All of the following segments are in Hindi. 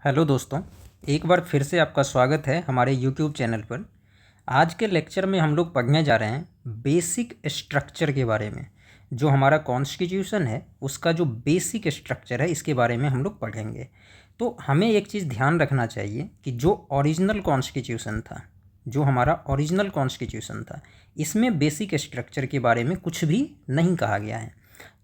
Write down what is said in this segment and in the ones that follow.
हेलो दोस्तों, एक बार फिर से आपका स्वागत है हमारे यूट्यूब चैनल पर। आज के लेक्चर में हम लोग पढ़ने जा रहे हैं बेसिक स्ट्रक्चर के बारे में। जो हमारा कॉन्स्टिट्यूशन है उसका जो बेसिक स्ट्रक्चर है इसके बारे में हम लोग पढ़ेंगे। तो हमें एक चीज़ ध्यान रखना चाहिए कि जो ओरिजिनल कॉन्स्टिट्यूशन था, जो हमारा ओरिजिनल कॉन्स्टिट्यूशन था, इसमें बेसिक स्ट्रक्चर के बारे में कुछ भी नहीं कहा गया है।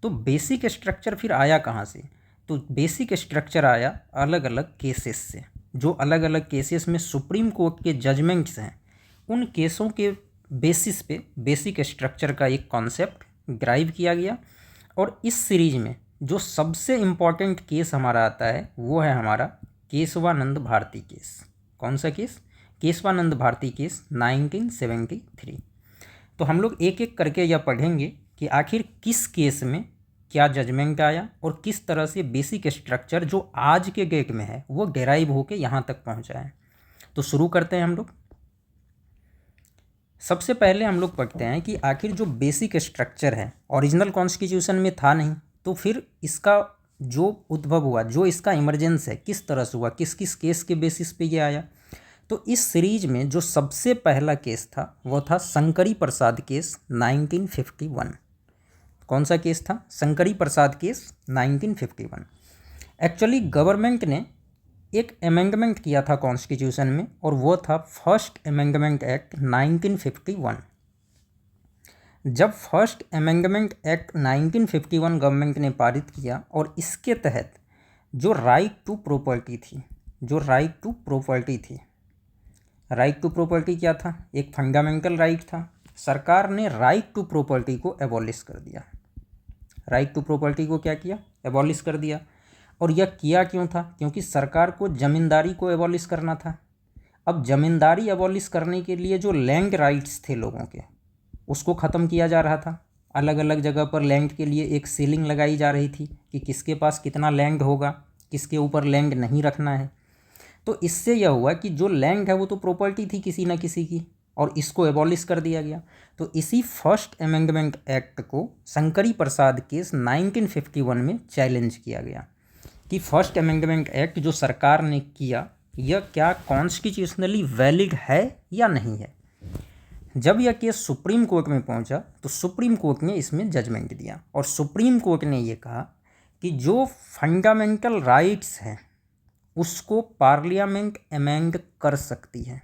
तो बेसिक स्ट्रक्चर फिर आया कहाँ से? तो बेसिक स्ट्रक्चर आया अलग अलग केसेस से। जो अलग अलग केसेस में सुप्रीम कोर्ट के जजमेंट्स हैं, उन केसों के बेसिस पे बेसिक स्ट्रक्चर का एक कॉन्सेप्ट ड्राइव किया गया। और इस सीरीज में जो सबसे इम्पॉर्टेंट केस हमारा आता है वो है हमारा केशवानंद भारती केस। कौन सा केस? केशवानंद भारती केस 1973। तो हम लोग एक एक करके यह पढ़ेंगे कि आखिर किस केस में क्या जजमेंट आया और किस तरह से बेसिक स्ट्रक्चर जो आज के डेट में है वो डेराइव होके यहाँ तक पहुँचा है। तो शुरू करते हैं हम लोग। सबसे पहले हम लोग पढ़ते हैं कि आखिर जो बेसिक स्ट्रक्चर है ओरिजिनल कॉन्स्टिट्यूशन में था नहीं, तो फिर इसका जो उद्भव हुआ, जो इसका इमरजेंस है, किस तरह से हुआ, किस किस केस के बेसिस पे ये आया। तो इस सीरीज में जो सबसे पहला केस था वो था शंकरी प्रसाद केस 1951। कौन सा केस था? शंकरी प्रसाद केस 1951। एक्चुअली गवर्नमेंट ने एक अमेंडमेंट किया था कॉन्स्टिट्यूशन में, और वो था फर्स्ट अमेंडमेंट एक्ट 1951। जब फर्स्ट अमेंडमेंट एक्ट 1951 गवर्नमेंट ने पारित किया, और इसके तहत जो राइट टू प्रॉपर्टी थी, राइट टू प्रॉपर्टी क्या था? एक फंडामेंटल राइट था। सरकार ने राइट टू प्रॉपर्टी को एबॉलिश कर दिया। राइट टू प्रॉपर्टी को क्या किया? एबॉलिश कर दिया। और यह किया क्यों था? क्योंकि सरकार को ज़मींदारी को एबॉलिश करना था। अब ज़मींदारी एबॉलिश करने के लिए जो लैंड राइट्स थे लोगों के, उसको ख़त्म किया जा रहा था। अलग अलग जगह पर लैंड के लिए एक सीलिंग लगाई जा रही थी कि किसके पास कितना लैंड होगा, किसके ऊपर लैंड नहीं रखना है। तो इससे यह हुआ कि जो लैंड है वो तो प्रॉपर्टी थी किसी न किसी की, और इसको एबॉलिश कर दिया गया। तो इसी फर्स्ट अमेंडमेंट एक्ट को शंकरी प्रसाद केस 1951 में चैलेंज किया गया कि फर्स्ट अमेंडमेंट एक्ट जो सरकार ने किया यह क्या कॉन्स्टिट्यूशनली वैलिड है या नहीं है। जब यह केस सुप्रीम कोर्ट में पहुंचा तो सुप्रीम कोर्ट ने इसमें जजमेंट दिया, और सुप्रीम कोर्ट ने यह कहा कि जो फंडामेंटल राइट्स हैं उसको पार्लियामेंट अमेंड कर सकती है।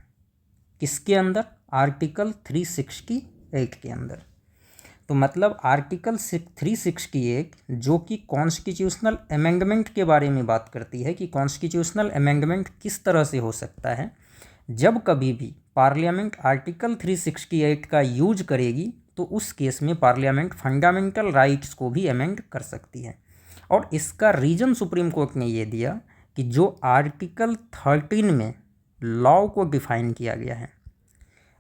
किसके अंदर? आर्टिकल 368 के अंदर। तो मतलब आर्टिकल 368 जो कि कॉन्स्टिट्यूशनल अमेंडमेंट के बारे में बात करती है कि कॉन्स्टिट्यूशनल अमेंडमेंट किस तरह से हो सकता है। जब कभी भी पार्लियामेंट आर्टिकल 368 का यूज करेगी तो उस केस में पार्लियामेंट फंडामेंटल राइट्स को भी अमेंड कर सकती है। और इसका रीजन सुप्रीम कोर्ट ने ये दिया कि जो आर्टिकल 13 में लॉ को डिफाइन किया गया है।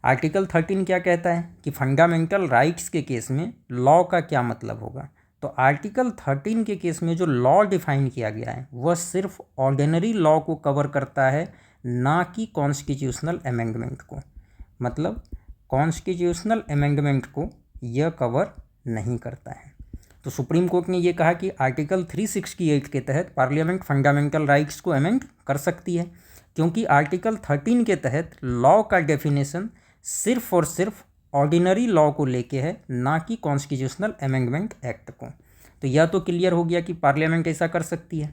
आर्टिकल 13 क्या कहता है कि फंडामेंटल राइट्स के केस में लॉ का क्या मतलब होगा। तो आर्टिकल 13 के केस में जो लॉ डिफाइन किया गया है वह सिर्फ ऑर्डिनरी लॉ को कवर करता है, ना कि कॉन्स्टिट्यूशनल अमेंडमेंट को। मतलब कॉन्स्टिट्यूशनल अमेंडमेंट को यह कवर नहीं करता है। तो सुप्रीम कोर्ट ने यह कहा कि आर्टिकल 368 के तहत पार्लियामेंट फंडामेंटल राइट्स को अमेंड कर सकती है, क्योंकि आर्टिकल 13 के तहत लॉ का डेफिनेशन सिर्फ और सिर्फ ऑर्डिनरी लॉ को लेके है, ना कि कॉन्स्टिट्यूशनल अमेंडमेंट एक्ट को। तो यह तो क्लियर हो गया कि पार्लियामेंट ऐसा कर सकती है।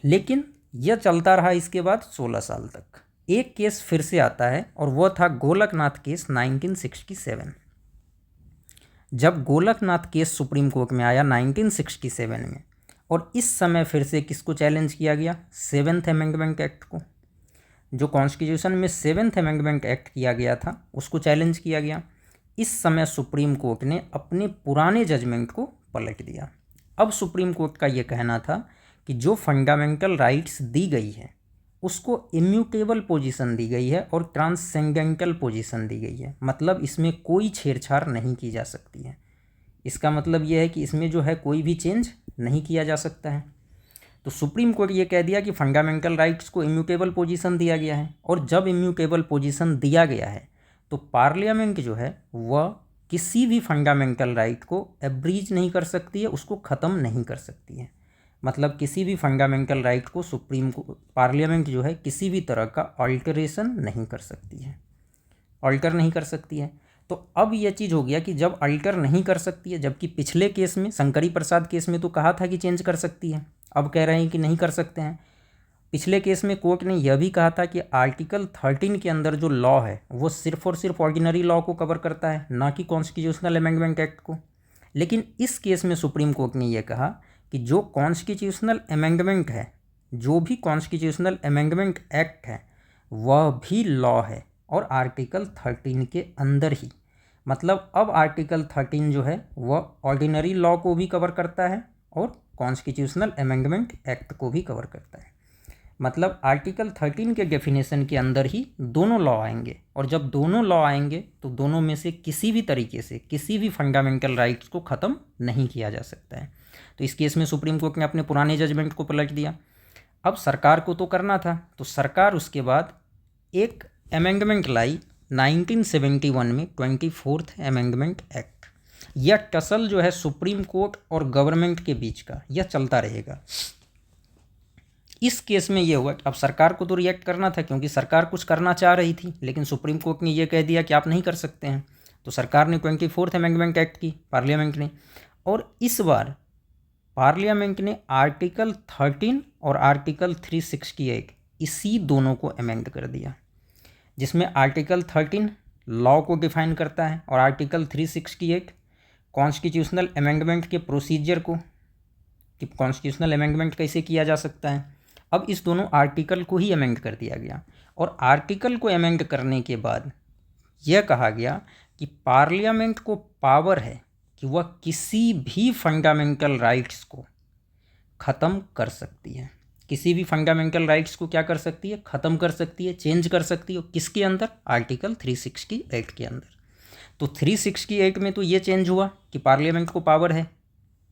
लेकिन यह चलता रहा इसके बाद 16 साल तक। एक केस फिर से आता है, और वह था गोलकनाथ केस 1967। जब गोलकनाथ केस सुप्रीम कोर्ट में आया 1967 में, और इस समय फिर से किसको चैलेंज किया गया? 7th अमेंडमेंट एक्ट को। जो कॉन्स्टिट्यूशन में 7th अमेंडमेंट एक्ट किया गया था उसको चैलेंज किया गया। इस समय सुप्रीम कोर्ट ने अपने पुराने जजमेंट को पलट दिया। अब सुप्रीम कोर्ट का ये कहना था कि जो फंडामेंटल राइट्स दी गई है उसको इम्यूटेबल पोजीशन दी गई है और ट्रांसेंडेंटल पोजीशन दी गई है। मतलब इसमें कोई छेड़छाड़ नहीं की जा सकती है। इसका मतलब यह है कि इसमें जो है कोई भी चेंज नहीं किया जा सकता है। तो सुप्रीम कोर्ट ये कह दिया कि फंडामेंटल राइट्स को इम्यूटेबल पोजीशन दिया गया है, और जब इम्यूटेबल पोजीशन दिया गया है तो पार्लियामेंट जो है वह किसी भी फंडामेंटल राइट को एब्रीज नहीं कर सकती है, उसको ख़त्म नहीं कर सकती है। मतलब किसी भी फंडामेंटल राइट को सुप्रीम को पार्लियामेंट जो है किसी भी तरह का अल्टरेशन नहीं कर सकती है, अल्टर नहीं कर सकती है। तो अब यह चीज़ हो गया कि जब अल्टर नहीं कर सकती है, जबकि पिछले केस में शंकरी प्रसाद केस में तो कहा था कि चेंज कर सकती है, अब कह रहे हैं कि नहीं कर सकते हैं। पिछले केस में कोर्ट ने यह भी कहा था कि आर्टिकल 13 के अंदर जो लॉ है वो सिर्फ और सिर्फ ऑर्डिनरी लॉ को कवर करता है, ना कि कॉन्स्टिट्यूशनल अमेंडमेंट एक्ट को। लेकिन इस केस में सुप्रीम कोर्ट ने यह कहा कि जो कॉन्स्टिट्यूशनल अमेंडमेंट है, जो भी कॉन्स्टिट्यूशनल अमेंडमेंट एक्ट है, वह भी लॉ है और आर्टिकल 13 के अंदर ही। मतलब अब आर्टिकल 13 जो है वह ऑर्डिनरी लॉ को भी कवर करता है और कॉन्स्टिट्यूशनल अमेंडमेंट एक्ट को भी कवर करता है। मतलब आर्टिकल 13 के डेफिनेशन के अंदर ही दोनों लॉ आएंगे, और जब दोनों लॉ आएंगे तो दोनों में से किसी भी तरीके से किसी भी फंडामेंटल राइट्स को ख़त्म नहीं किया जा सकता है। तो इस केस में सुप्रीम कोर्ट ने अपने पुराने जजमेंट को पलट दिया। अब सरकार को तो करना था, तो सरकार उसके बाद एक अमेंडमेंट लाई 1971 में, 24th अमेंडमेंट एक्ट। यह टसल जो है सुप्रीम कोर्ट और गवर्नमेंट के बीच का, यह चलता रहेगा। इस केस में यह हुआ कि अब सरकार को तो रिएक्ट करना था, क्योंकि सरकार कुछ करना चाह रही थी, लेकिन सुप्रीम कोर्ट ने यह कह दिया कि आप नहीं कर सकते हैं। तो सरकार ने 24th अमेंडमेंट एक्ट की, पार्लियामेंट ने, और इस बार पार्लियामेंट ने आर्टिकल 13 और आर्टिकल 368 इसी दोनों को अमेंड कर दिया, जिसमें आर्टिकल 13 लॉ को डिफाइन करता है और आर्टिकल 368 कॉन्स्टिट्यूशनल अमेंडमेंट के प्रोसीजर को, कि कॉन्स्टिट्यूशनल अमेंडमेंट कैसे किया जा सकता है। अब इस दोनों आर्टिकल को ही अमेंड कर दिया गया, और आर्टिकल को अमेंड करने के बाद यह कहा गया कि पार्लियामेंट को पावर है कि वह किसी भी फंडामेंटल राइट्स को ख़त्म कर सकती है। किसी भी फंडामेंटल राइट्स को क्या कर सकती है? ख़त्म कर सकती है, चेंज कर सकती है। किसके अंदर? आर्टिकल 368 के अंदर। तो 368 में तो ये चेंज हुआ कि पार्लियामेंट को पावर है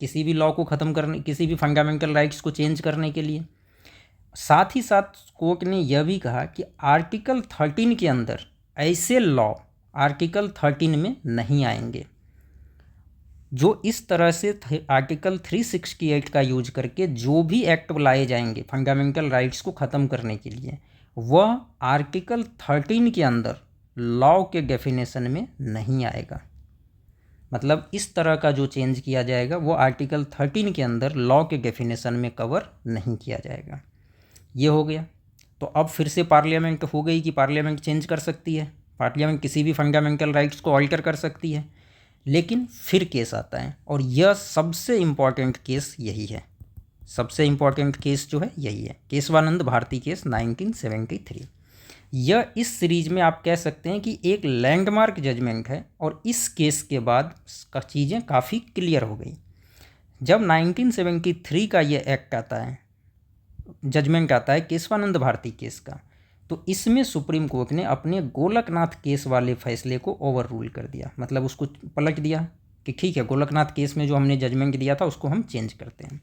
किसी भी लॉ को ख़त्म करने, किसी भी फंडामेंटल राइट्स को चेंज करने के लिए। साथ ही साथ कोर्ट ने यह भी कहा कि आर्टिकल 13 के अंदर ऐसे लॉ आर्टिकल 13 में नहीं आएंगे जो इस तरह से आर्टिकल 368 का यूज करके जो भी एक्ट लाए जाएंगे फंडामेंटल राइट्स को ख़त्म करने के लिए, वह आर्टिकल 13 के अंदर लॉ के डेफिनेशन में नहीं आएगा। मतलब इस तरह का जो चेंज किया जाएगा वो आर्टिकल 13 के अंदर लॉ के डेफिनेशन में कवर नहीं किया जाएगा। ये हो गया। तो अब फिर से पार्लियामेंट हो गई कि पार्लियामेंट चेंज कर सकती है, पार्लियामेंट किसी भी फंडामेंटल राइट्स को ऑल्टर कर सकती है। लेकिन फिर केस आता है, और यह सबसे इम्पॉर्टेंट केस यही है। सबसे इम्पॉर्टेंट केस जो है यही है, केशवानंद भारती केस 1973। यह इस सीरीज में आप कह सकते हैं कि एक लैंडमार्क जजमेंट है, और इस केस के बाद चीज़ें काफ़ी क्लियर हो गई। जब 1973 का यह एक्ट आता है, जजमेंट आता है केशवानंद भारती केस का, तो इसमें सुप्रीम कोर्ट ने अपने गोलकनाथ केस वाले फैसले को ओवर रूल कर दिया। मतलब उसको पलट दिया कि ठीक है, गोलकनाथ केस में जो हमने जजमेंट दिया था उसको हम चेंज करते हैं।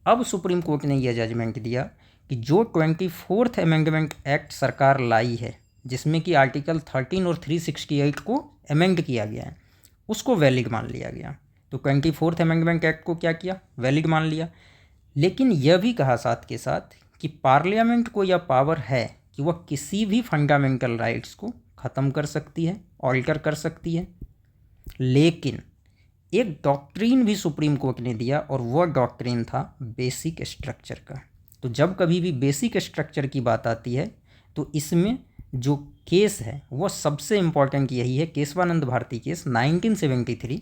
अब सुप्रीम कोर्ट ने यह जजमेंट दिया कि जो 24th अमेंडमेंट एक्ट सरकार लाई है, जिसमें कि आर्टिकल 13 और 368 को अमेंड किया गया है, उसको वैलिड मान लिया गया। तो 24th अमेंडमेंट एक्ट को क्या किया? वैलिड मान लिया। लेकिन यह भी कहा साथ के साथ कि पार्लियामेंट को यह पावर है कि वह किसी भी फंडामेंटल राइट्स को ख़त्म कर सकती है, ऑल्टर कर सकती है। लेकिन एक डॉक्ट्रिन भी सुप्रीम कोर्ट ने दिया, और वह डॉक्ट्रिन था बेसिक स्ट्रक्चर का। तो जब कभी भी बेसिक स्ट्रक्चर की बात आती है तो इसमें जो केस है वह सबसे इम्पॉर्टेंट यही है, केशवानंद भारती केस 1973,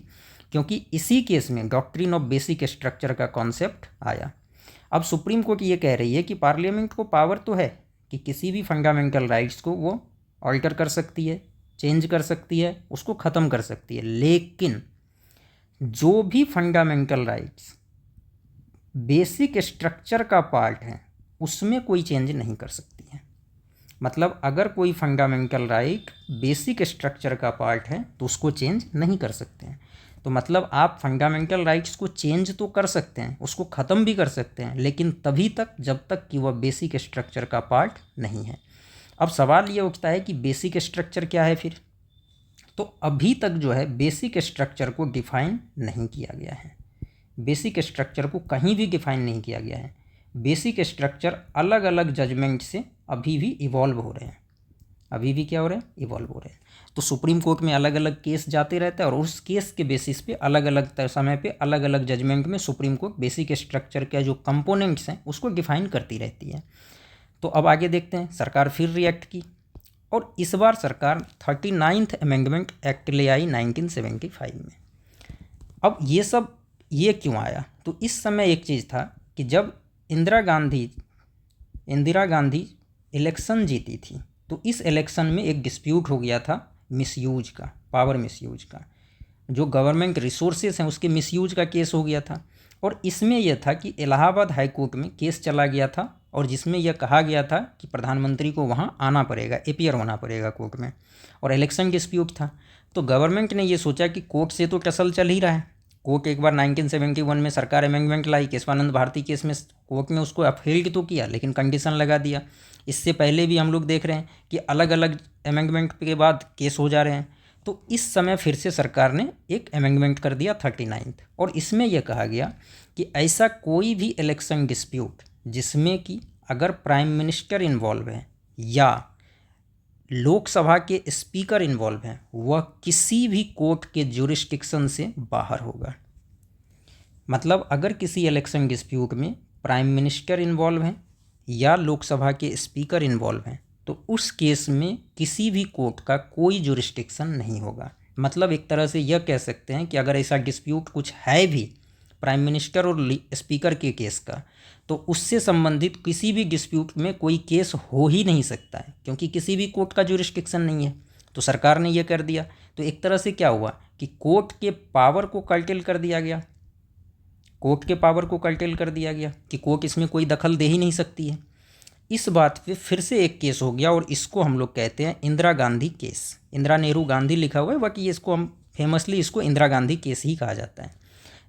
क्योंकि इसी केस में डॉक्ट्रिन ऑफ बेसिक स्ट्रक्चर का कॉन्सेप्ट आया। अब सुप्रीम कोर्ट ये कह रही है कि पार्लियामेंट को पावर तो है कि किसी भी फंडामेंटल राइट्स को वो ऑल्टर कर सकती है, चेंज कर सकती है, उसको ख़त्म कर सकती है, लेकिन जो भी फंडामेंटल राइट्स बेसिक स्ट्रक्चर का पार्ट है उसमें कोई चेंज नहीं कर सकती है। मतलब अगर कोई फंडामेंटल राइट बेसिक स्ट्रक्चर का पार्ट है तो उसको चेंज नहीं कर सकते हैं। तो मतलब आप फंडामेंटल राइट्स को चेंज तो कर सकते हैं, उसको ख़त्म भी कर सकते हैं, लेकिन तभी तक जब तक कि वह बेसिक स्ट्रक्चर का पार्ट नहीं है। अब सवाल ये उठता है कि बेसिक स्ट्रक्चर क्या है फिर? तो अभी तक जो है बेसिक स्ट्रक्चर को डिफाइन नहीं किया गया है। बेसिक स्ट्रक्चर को कहीं भी डिफाइन नहीं किया गया है। बेसिक स्ट्रक्चर अलग अलग जजमेंट से अभी भी इवॉल्व हो रहे हैं, अभी भी क्या हो रहे हैं, इवॉल्व हो रहे हैं। तो सुप्रीम कोर्ट में अलग अलग केस जाते रहते हैं और उस केस के बेसिस पे अलग अलग समय पे अलग अलग जजमेंट में सुप्रीम कोर्ट बेसिक स्ट्रक्चर के जो कंपोनेंट्स हैं उसको डिफाइन करती रहती है। तो अब आगे देखते हैं, सरकार फिर रिएक्ट की और इस बार सरकार 39th अमेंडमेंट एक्ट ले आई 1975 में। अब ये क्यों आया, तो इस समय एक चीज़ था कि जब इंदिरा गांधी इलेक्शन जीती थी तो इस इलेक्शन में एक डिस्प्यूट हो गया था मिसयूज का, पावर मिसयूज का, जो गवर्नमेंट रिसोर्सेज हैं उसके मिसयूज का केस हो गया था। और इसमें यह था कि इलाहाबाद हाई कोर्ट में केस चला गया था और जिसमें यह कहा गया था कि प्रधानमंत्री को वहाँ आना पड़ेगा, अपीयर होना पड़ेगा कोर्ट में, और इलेक्शन डिस्प्यूट था। तो गवर्नमेंट ने ये सोचा कि कोर्ट से तो टसल चल ही रहा है, कोर्ट एक बार 1971 में सरकार अमेंडमेंट लाई, केशवानंद भारती केस में कोर्ट ने उसको अपील तो किया लेकिन कंडीशन लगा दिया। इससे पहले भी हम लोग देख रहे हैं कि अलग अलग अमेंडमेंट के बाद केस हो जा रहे हैं। तो इस समय फिर से सरकार ने एक अमेंडमेंट कर दिया 39th, और इसमें यह कहा गया कि ऐसा कोई भी इलेक्शन डिस्प्यूट जिसमें कि अगर प्राइम मिनिस्टर इन्वॉल्व है या लोकसभा के स्पीकर इन्वॉल्व हैं वह किसी भी कोर्ट के ज्यूरिस्डिक्शन से बाहर होगा। मतलब अगर किसी इलेक्शन डिस्प्यूट में प्राइम मिनिस्टर इन्वॉल्व हैं या लोकसभा के स्पीकर इन्वॉल्व हैं तो उस केस में किसी भी कोर्ट का कोई ज्यूरिस्डिक्शन नहीं होगा। मतलब एक तरह से यह कह सकते हैं कि अगर ऐसा डिस्प्यूट कुछ है भी प्राइम मिनिस्टर और स्पीकर के केस का, तो उससे संबंधित किसी भी डिस्प्यूट में कोई केस हो ही नहीं सकता है क्योंकि किसी भी कोर्ट का ज्यूरिस्डिक्शन नहीं है। तो सरकार ने यह कर दिया, तो एक तरह से क्या हुआ कि कोर्ट के पावर को कर्टेल कर दिया गया, कोर्ट के पावर को कर्टेल कर दिया गया कि कोर्ट इसमें कोई दखल दे ही नहीं सकती है। इस बात पे फिर से एक केस हो गया और इसको हम लोग कहते हैं इंदिरा गांधी केस। इंदिरा नेहरू गांधी लिखा हुआ है, बाकी इसको हम फेमसली इसको इंदिरा गांधी केस ही कहा जाता है।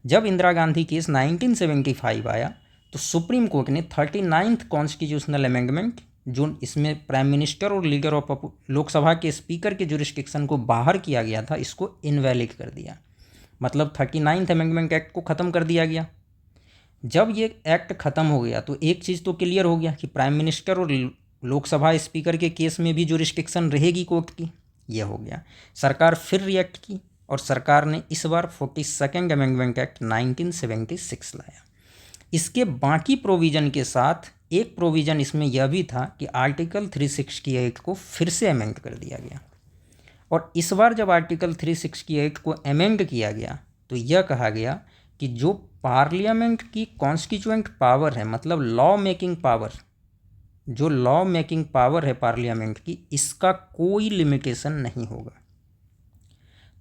जब इंदिरा गांधी केस 1975 आया तो सुप्रीम कोर्ट ने 39th कॉन्स्टिट्यूशनल अमेंडमेंट, जो इसमें प्राइम मिनिस्टर और लीडर ऑफ लोकसभा के स्पीकर के ज्यूरिस्डिक्शन को बाहर किया गया था, इसको इनवैलिड कर दिया। मतलब 39th अमेंडमेंट एक्ट को ख़त्म कर दिया गया। जब ये एक्ट ख़त्म हो गया तो एक चीज़ तो क्लियर हो गया कि प्राइम मिनिस्टर और लोकसभा स्पीकर के केस में भी ज्यूरिस्डिक्शन रहेगी कोर्ट की, यह हो गया। सरकार फिर रिएक्ट की और सरकार ने इस बार 42nd अमेंडमेंट एक्ट 1976 लाया। इसके बाकी प्रोविज़न के साथ एक प्रोविज़न इसमें यह भी था कि आर्टिकल 368 को फिर से अमेंड कर दिया गया। और इस बार जब आर्टिकल 368 को अमेंड किया गया तो यह कहा गया कि जो पार्लियामेंट की कॉन्स्टिट्यूएंट पावर है, मतलब लॉ मेकिंग पावर, जो लॉ मेकिंग पावर है पार्लियामेंट की, इसका कोई लिमिटेशन नहीं होगा।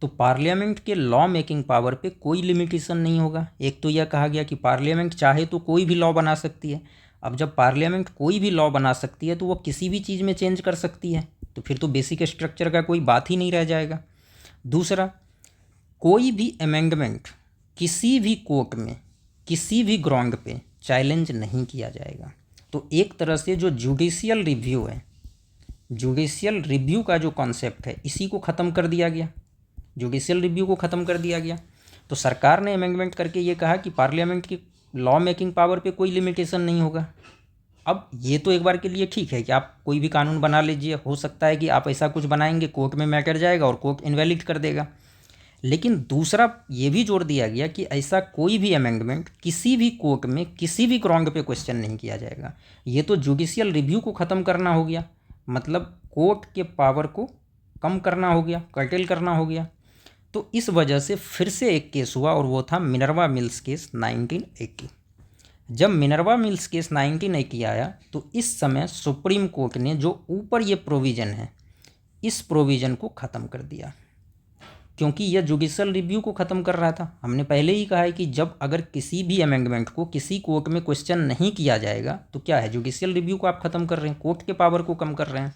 तो पार्लियामेंट के लॉ मेकिंग पावर पे कोई लिमिटेशन नहीं होगा। एक तो यह कहा गया कि पार्लियामेंट चाहे तो कोई भी लॉ बना सकती है। अब जब पार्लियामेंट कोई भी लॉ बना सकती है तो वो किसी भी चीज़ में चेंज कर सकती है, तो फिर तो बेसिक स्ट्रक्चर का कोई बात ही नहीं रह जाएगा। दूसरा, कोई भी अमेंडमेंट किसी भी कोर्ट में किसी भी ग्राउंड पे चैलेंज नहीं किया जाएगा। तो एक तरह से जो जुडिशियल रिव्यू है, जुडिशियल रिव्यू का जो कॉन्सेप्ट है, इसी को ख़त्म कर दिया गया, जुडिशियल रिव्यू को ख़त्म कर दिया गया। तो सरकार ने अमेंडमेंट करके ये कहा कि पार्लियामेंट की लॉ मेकिंग पावर पे कोई लिमिटेशन नहीं होगा। अब ये तो एक बार के लिए ठीक है कि आप कोई भी कानून बना लीजिए, हो सकता है कि आप ऐसा कुछ बनाएंगे कोर्ट में मैटर जाएगा और कोर्ट इनवैलिड कर देगा। लेकिन दूसरा ये भी जोड़ दिया गया कि ऐसा कोई भी अमेंडमेंट किसी भी कोर्ट में किसी भी ग्राउंड पे क्वेश्चन नहीं किया जाएगा। ये तो जुडिशियल रिव्यू को ख़त्म करना हो गया, मतलब कोर्ट के पावर को कम करना हो गया, कर्टेल करना हो गया। तो इस वजह से फिर से एक केस हुआ और वो था मिनर्वा मिल्स केस 1980। जब मिनर्वा मिल्स केस 1980 आया तो इस समय सुप्रीम कोर्ट ने जो ऊपर ये प्रोविज़न है, इस प्रोविज़न को ख़त्म कर दिया, क्योंकि यह जुडिशियल रिव्यू को ख़त्म कर रहा था। हमने पहले ही कहा है कि जब अगर किसी भी अमेंडमेंट को किसी कोर्ट में क्वेश्चन नहीं किया जाएगा तो क्या है, जुडिशियल रिव्यू को आप ख़त्म कर रहे हैं, कोर्ट के पावर को कम कर रहे हैं।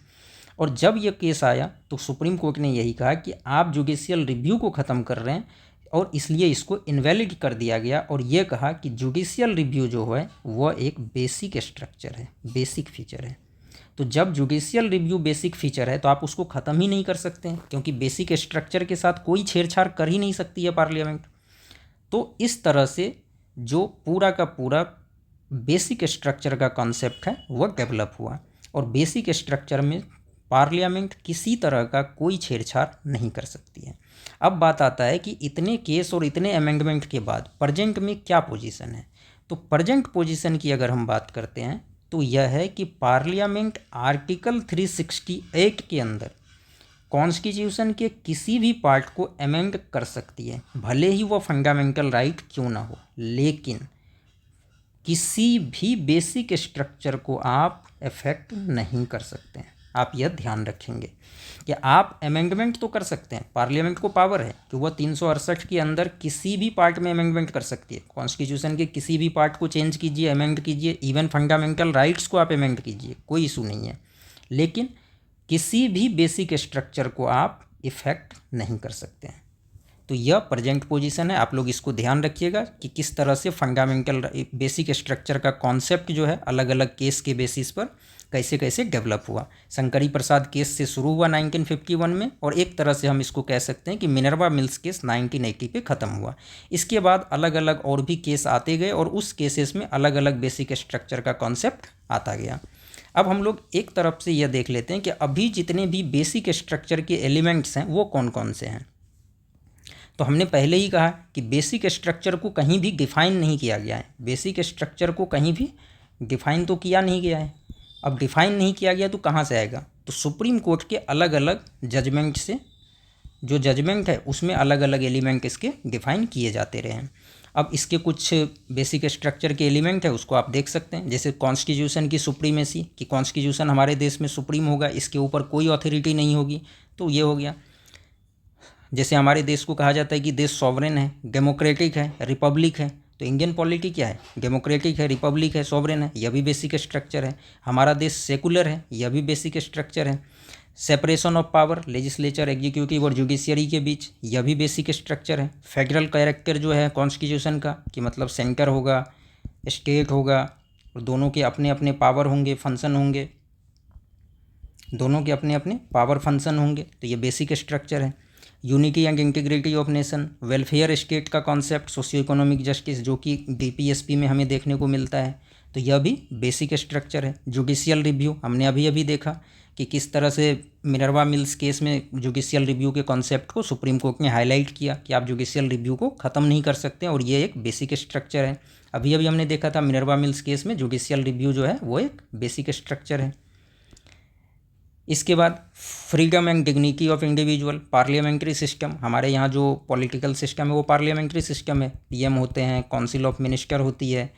और जब यह केस आया तो सुप्रीम कोर्ट ने यही कहा कि आप जुडिशियल रिव्यू को ख़त्म कर रहे हैं और इसलिए इसको इनवैलिड कर दिया गया। और ये कहा कि जुडिशियल रिव्यू जो है वह एक बेसिक स्ट्रक्चर है, बेसिक फीचर है। तो जब जुडिशियल रिव्यू बेसिक फीचर है तो आप उसको ख़त्म ही नहीं कर सकते हैं, क्योंकि बेसिक स्ट्रक्चर के साथ कोई छेड़छाड़ कर ही नहीं सकती है पार्लियामेंट। तो इस तरह से जो पूरा का पूरा बेसिक स्ट्रक्चर का कॉन्सेप्ट है वह डेवलप हुआ। और बेसिक स्ट्रक्चर में पार्लियामेंट किसी तरह का कोई छेड़छाड़ नहीं कर सकती है। अब बात आता है कि इतने केस और इतने अमेंडमेंट के बाद प्रेजेंट में क्या पोजीशन है। तो प्रेजेंट पोजीशन की अगर हम बात करते हैं तो यह है कि पार्लियामेंट आर्टिकल 368 के अंदर कॉन्स्टिट्यूशन के किसी भी पार्ट को अमेंड कर सकती है, भले ही वो फंडामेंटल राइट क्यों ना हो, लेकिन किसी भी बेसिक स्ट्रक्चर को आप इफेक्ट नहीं कर सकते हैं। आप यह ध्यान रखेंगे कि आप अमेंडमेंट तो कर सकते हैं, पार्लियामेंट को पावर है कि वह 368 के अंदर किसी भी पार्ट में अमेंडमेंट कर सकती है। कॉन्स्टिट्यूशन के किसी भी पार्ट को चेंज कीजिए, अमेंड कीजिए, इवन फंडामेंटल राइट्स को आप अमेंड कीजिए, कोई इशू नहीं है। लेकिन किसी भी बेसिक स्ट्रक्चर को आप इफेक्ट नहीं कर सकते हैं। तो यह प्रेजेंट पोजीशन है। आप लोग इसको ध्यान रखिएगा कि किस तरह से फंडामेंटल बेसिक स्ट्रक्चर का कॉन्सेप्ट जो है अलग अलग केस के बेसिस पर कैसे कैसे डेवलप हुआ। शंकरी प्रसाद केस से शुरू हुआ 1951 में, और एक तरह से हम इसको कह सकते हैं कि मिनर्वा मिल्स केस 1980 पे ख़त्म हुआ। इसके बाद अलग अलग और भी केस आते गए और उस केसेस में अलग अलग बेसिक स्ट्रक्चर का कॉन्सेप्ट आता गया। अब हम लोग एक तरफ से यह देख लेते हैं कि अभी जितने भी बेसिक स्ट्रक्चर के एलिमेंट्स हैं वो कौन कौन से हैं। तो हमने पहले ही कहा कि बेसिक स्ट्रक्चर को कहीं भी डिफाइन नहीं किया गया है। बेसिक स्ट्रक्चर को कहीं भी डिफाइन तो किया नहीं गया है। अब डिफाइन नहीं किया गया तो कहाँ से आएगा? तो सुप्रीम कोर्ट के अलग अलग जजमेंट से, जो जजमेंट है उसमें अलग अलग एलिमेंट इसके डिफाइन किए जाते रहे हैं। अब इसके कुछ बेसिक स्ट्रक्चर के एलिमेंट है उसको आप देख सकते हैं, जैसे कॉन्स्टिट्यूशन की सुप्रीमेसी, कि कॉन्स्टिट्यूशन हमारे देश में सुप्रीम होगा, इसके ऊपर कोई अथॉरिटी नहीं होगी, तो ये हो गया। जैसे हमारे देश को कहा जाता है कि देश सॉवरेन है, डेमोक्रेटिक है, रिपब्लिक है, तो इंडियन पॉलिटी क्या है? डेमोक्रेटिक है, रिपब्लिक है, सॉवरेन है, यह भी बेसिक स्ट्रक्चर है। हमारा देश सेकुलर है, यह भी बेसिक स्ट्रक्चर है। Separation of power, legislature, executive और जुडिशियरी के बीच, यह भी बेसिक स्ट्रक्चर है। फेडरल कैरेक्टर जो है कॉन्स्टिट्यूशन का, कि मतलब सेंटर होगा, स्टेट होगा, और दोनों के अपने अपने पावर होंगे, फंक्शन होंगे, दोनों के अपने अपने पावर फंक्शन होंगे, तो ये बेसिक स्ट्रक्चर है। Unity and integrity of nation, welfare state का कॉन्सेप्ट, सोशियो इकोनॉमिक जस्टिस, जो कि बीपीएसपी में हमें देखने को मिलता है, तो यह भी बेसिक स्ट्रक्चर है। जुडिशियल रिव्यू, हमने अभी अभी देखा कि किस तरह से मिनर्वा मिल्स केस में जुडिशियल रिव्यू के कॉन्सेप्ट को सुप्रीम कोर्ट ने हाईलाइट किया कि आप जुडिशियल रिव्यू को ख़त्म नहीं कर सकते, और ये एक बेसिक स्ट्रक्चर है। अभी अभी हमने देखा था मिनर्वा मिल्स केस में जुडिशियल रिव्यू जो है वो एक बेसिक स्ट्रक्चर है। इसके बाद freedom and dignity of individual, parliamentary system, हमारे यहाँ जो पॉलिटिकल सिस्टम है वो पार्लियामेंट्री सिस्टम है। पीएम होते हैं, काउंसिल ऑफ मिनिस्टर होती है,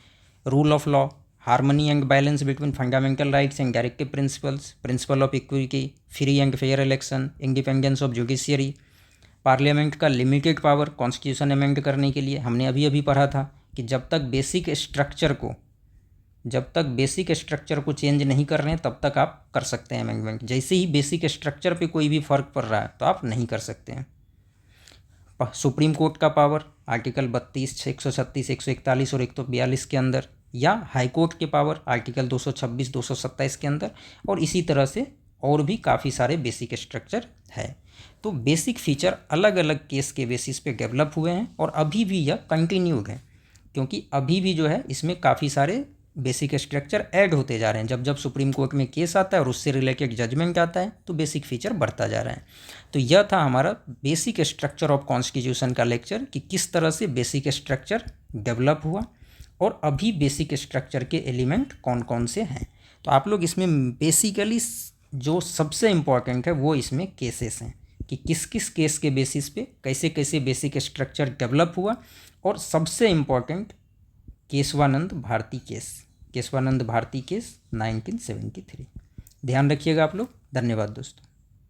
rule of law, harmony and balance between fundamental rights and directive principles, principle of equity, free and fair election, independence of judiciary, parliament का लिमिटेड पावर कॉन्स्टिट्यूशन अमेंड करने के लिए। हमने अभी अभी पढ़ा था कि जब तक बेसिक स्ट्रक्चर को चेंज नहीं कर रहे हैं तब तक आप कर सकते हैं अमेंडमेंट। जैसे ही बेसिक स्ट्रक्चर पे कोई भी फ़र्क पड़ रहा है तो आप नहीं कर सकते हैं। सुप्रीम कोर्ट का पावर आर्टिकल 32, 136, 141 और 142 के अंदर, या हाई कोर्ट के पावर आर्टिकल 226, 227 के अंदर, और इसी तरह से और भी काफ़ी सारे बेसिक स्ट्रक्चर है। तो बेसिक फीचर अलग अलग केस के बेसिस पे डेवलप हुए हैं और अभी भी यह कंटिन्यूड है, क्योंकि अभी भी जो है इसमें काफ़ी सारे बेसिक स्ट्रक्चर ऐड होते जा रहे हैं। जब जब सुप्रीम कोर्ट में केस आता है और उससे रिलेटेड जजमेंट आता है तो बेसिक फीचर बढ़ता जा रहा है। तो यह था हमारा बेसिक स्ट्रक्चर ऑफ कॉन्स्टिट्यूशन का लेक्चर, कि किस तरह से बेसिक स्ट्रक्चर डेवलप हुआ और अभी बेसिक स्ट्रक्चर के एलिमेंट कौन कौन से हैं। तो आप लोग इसमें बेसिकली जो सबसे इम्पॉर्टेंट है वो इसमें केसेस हैं, कि किस किस केस के बेसिस पे कैसे कैसे बेसिक स्ट्रक्चर डेवलप हुआ, और सबसे इम्पॉर्टेंट केशवानंद भारती केस 1973। ध्यान रखिएगा आप लोग। धन्यवाद दोस्तों।